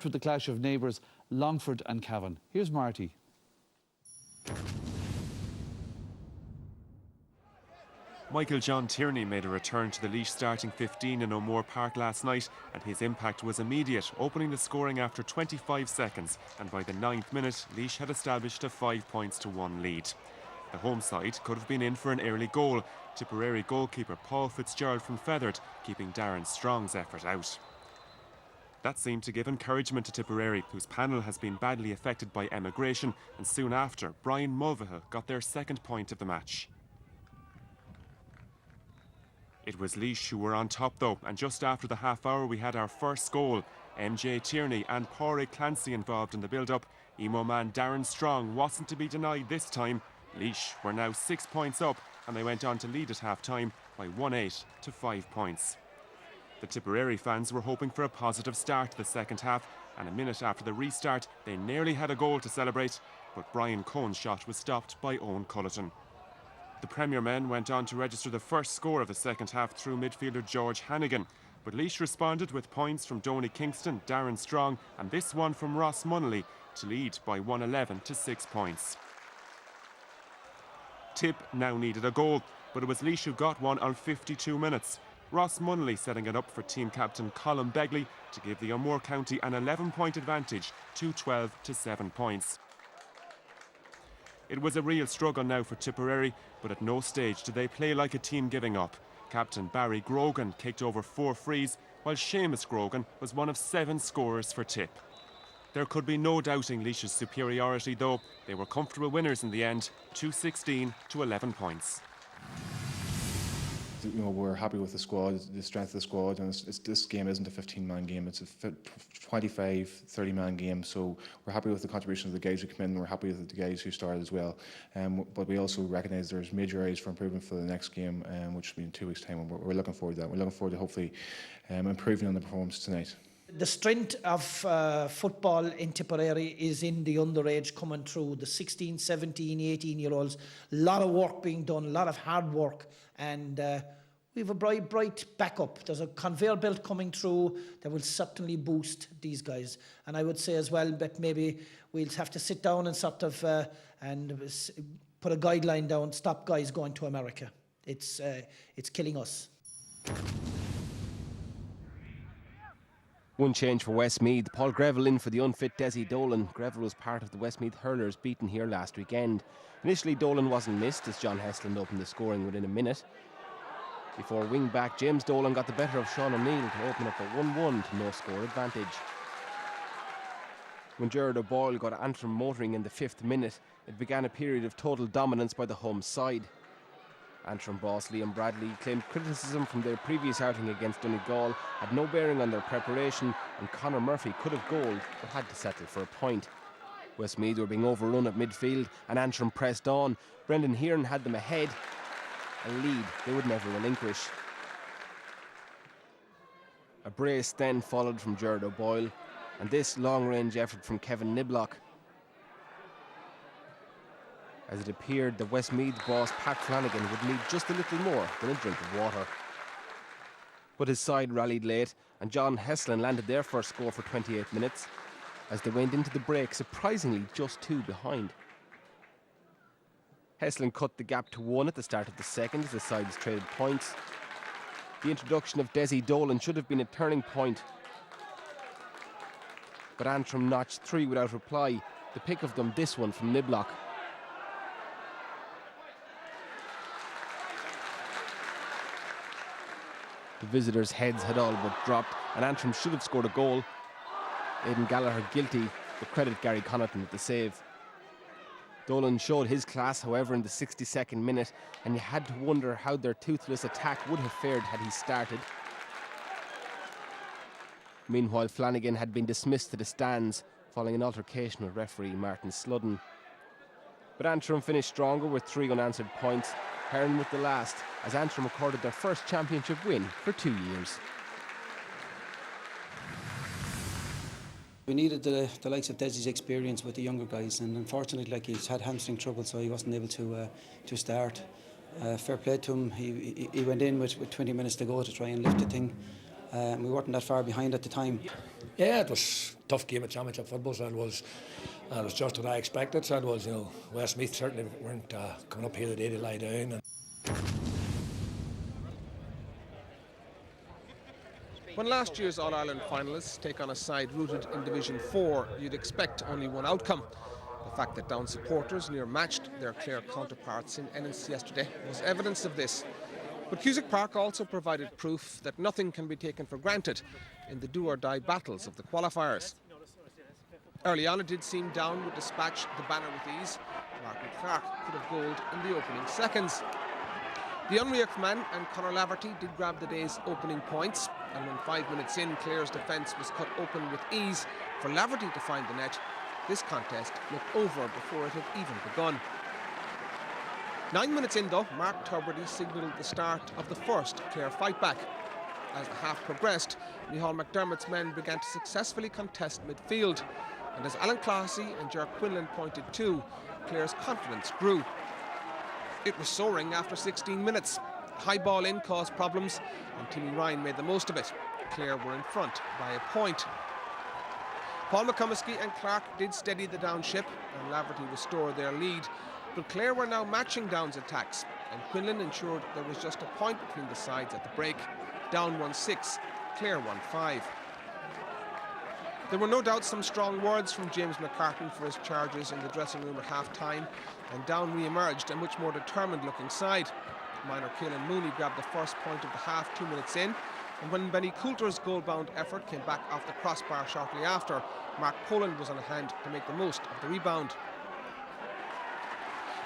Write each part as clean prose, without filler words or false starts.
With the clash of neighbours Longford and Cavan. Here's Marty. Michael John Tierney made a return to the Laois starting 15 in O'Moore Park last night, and his impact was immediate, opening the scoring after 25 seconds, and by the 9th minute Laois had established a 5-1 lead. The home side could have been in for an early goal, Tipperary goalkeeper Paul Fitzgerald from Feathered keeping Darren Strong's effort out. That seemed to give encouragement to Tipperary, whose panel has been badly affected by emigration, and soon after Brian Mulvihill got their second point of the match. It was Laois who were on top though, and just after the half hour we had our first goal. MJ Tierney and Pádraig Clancy involved in the build-up. Emo man Darren Strong wasn't to be denied this time. Laois were now 6 points up, and they went on to lead at half-time by 1-8 to 5 points. The Tipperary fans were hoping for a positive start to the second half, and a minute after the restart they nearly had a goal to celebrate, but Brian Cohen's shot was stopped by Owen Culleton. The Premier men went on to register the first score of the second half through midfielder George Hannigan, but Laois responded with points from Donny Kingston, Darren Strong and this one from Ross Munnelly to lead by 1-11 to 6 points. Tip now needed a goal, but it was Laois who got one on 52 minutes. Ross Munnelly setting it up for team captain Colin Begley to give the O'Moore County an 11-point advantage to 12 to 7 points. It was a real struggle now for Tipperary, but at no stage did they play like a team giving up. Captain Barry Grogan kicked over 4 frees, while Seamus Grogan was one of 7 scorers for Tip. There could be no doubting Laois's superiority though. They were comfortable winners in the end, 2-16 to 11 points. You know, we're happy with the squad, the strength of the squad, and this game isn't a 15-man game, it's a 25, 30-man game, so we're happy with the contribution of the guys who come in, and we're happy with the guys who started as well. But we also recognise there's major areas for improvement for the next game, which will be in 2 weeks' time, and we're looking forward to that. We're looking forward to hopefully improving on the performance tonight. The strength of football in Tipperary is in the underage coming through, the 16, 17, 18-year-olds. A lot of work being done, a lot of hard work, and we have a bright backup. There's a conveyor belt coming through that will certainly boost these guys. And I would say as well that maybe we'll have to sit down and sort of and put a guideline down, stop guys going to America. It's killing us. One change for Westmeath. Paul Greville in for the unfit Desi Dolan. Greville was part of the Westmeath hurlers beaten here last weekend. Initially Dolan wasn't missed as John Hesland opened the scoring within a minute. Before wing-back James Dolan got the better of Sean O'Neill to open up a 1-1 to no-score advantage. When Gerard O'Boyle got Antrim motoring in the 5th minute, it began a period of total dominance by the home side. Antrim boss Liam Bradley claimed criticism from their previous outing against Donegal had no bearing on their preparation, and Conor Murphy could have goaled but had to settle for a point. Westmeath were being overrun at midfield and Antrim pressed on. Brendan Hearn had them ahead, a lead they would never relinquish. A brace then followed from Gerard O'Boyle, and this long-range effort from Kevin Niblock, as it appeared the Westmeath boss Pat Flanagan would need just a little more than a drink of water. But his side rallied late, and John Hesland landed their first score for 28 minutes, as they went into the break surprisingly just 2 behind. Hesland cut the gap to 1 at the start of the second as the sides traded points. The introduction of Desi Dolan should have been a turning point, but Antrim notched 3 without reply. The pick of them, this one from Niblock. The visitors' heads had all but dropped, and Antrim should have scored a goal. Aidan Gallagher guilty, but credit Gary Connaughton with the save. Dolan showed his class, however, in the 62nd minute, and you had to wonder how their toothless attack would have fared had he started. Meanwhile, Flanagan had been dismissed to the stands following an altercation with referee Martin Sludden. But Antrim finished stronger with 3 unanswered points. Hearn with the last, as Antrim recorded their first championship win for 2 years. We needed the likes of Desi's experience with the younger guys, and unfortunately, like, he's had hamstring trouble, so he wasn't able to start. Fair play to him. He went in with 20 minutes to go to try and lift the thing. We weren't that far behind at the time. Yeah, it was a tough game of championship football, so it was just what I expected. So it was, Westmeath certainly weren't coming up here the day to lie down. And when last year's All-Ireland finalists take on a side rooted in Division 4, you'd expect only one outcome. The fact that Down supporters near matched their Clare counterparts in Ennis yesterday was evidence of this. But Cusack Park also provided proof that nothing can be taken for granted in the do-or-die battles of the qualifiers. Early on, it did seem Down would dispatch the banner with ease. Martin Clark could have goaled in the opening seconds. The unreact man and Conor Laverty did grab the day's opening points, and when 5 minutes in, Clare's defence was cut open with ease for Laverty to find the net, this contest looked over before it had even begun. 9 minutes in, though, Mark Tubridy signalled the start of the first Clare fight-back. As the half progressed, Micheál McDermott's men began to successfully contest midfield, and as Alan Clohessy and Ger Quinlan pointed to, Clare's confidence grew. It was soaring after 16 minutes. High ball in caused problems, and Timmy Ryan made the most of it. Clare were in front by a point. Paul McCummesky and Clark did steady the Down ship, and Laverty restored their lead. But Clare were now matching Down's attacks, and Quinlan ensured there was just a point between the sides at the break. Down won 6, Clare won 5. There were no doubt some strong words from James McCartan for his charges in the dressing room at half-time, and Down re-emerged a much more determined-looking side. Minor Caelan Mooney grabbed the first point of the half 2 minutes in, and when Benny Coulter's goal-bound effort came back off the crossbar shortly after, Mark Poland was on hand to make the most of the rebound.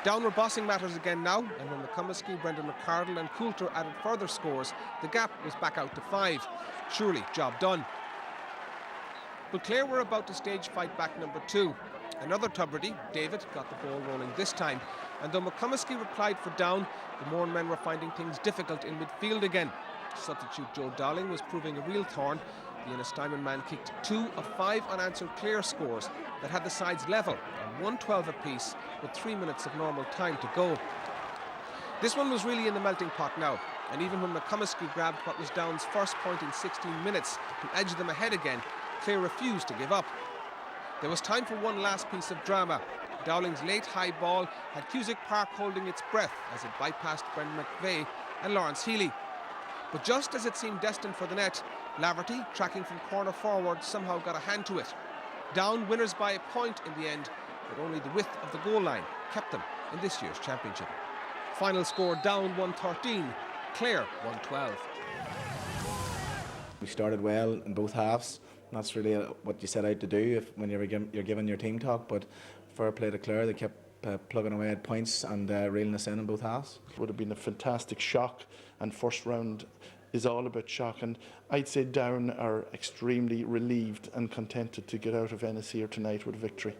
Down were bossing matters again now, and when McCummesky, Brendan McCardle and Coulter added further scores, the gap was back out to 5. Surely, job done. But Clare were about to stage fight back number 2. Another Tubridy, David, got the ball rolling this time, and though McCummesky replied for Down, the Mourne men were finding things difficult in midfield again. Substitute Joe Dowling was proving a real thorn. The Ennistimon man kicked 2 of 5 unanswered Clare scores that had the sides level and 1-12 apiece with 3 minutes of normal time to go. This one was really in the melting pot now, and even when McCummesky grabbed what was Down's first point in 16 minutes to edge them ahead again, Clare refused to give up. There was time for one last piece of drama. Dowling's late high ball had Cusack Park holding its breath as it bypassed Brendan McVeigh and Lawrence Healy. But just as it seemed destined for the net, Laverty, tracking from corner forward, somehow got a hand to it. Down winners by a point in the end, but only the width of the goal line kept them in this year's championship. Final score Down 1-13, Clare 1-12. We started well in both halves. That's really what you set out to do when you're given your team talk, but fair play to Clare, they kept plugging away at points and reeling us in both halves. It would have been a fantastic shock, and first round is all about shock, and I'd say Down are extremely relieved and contented to get out of Ennis here tonight with a victory.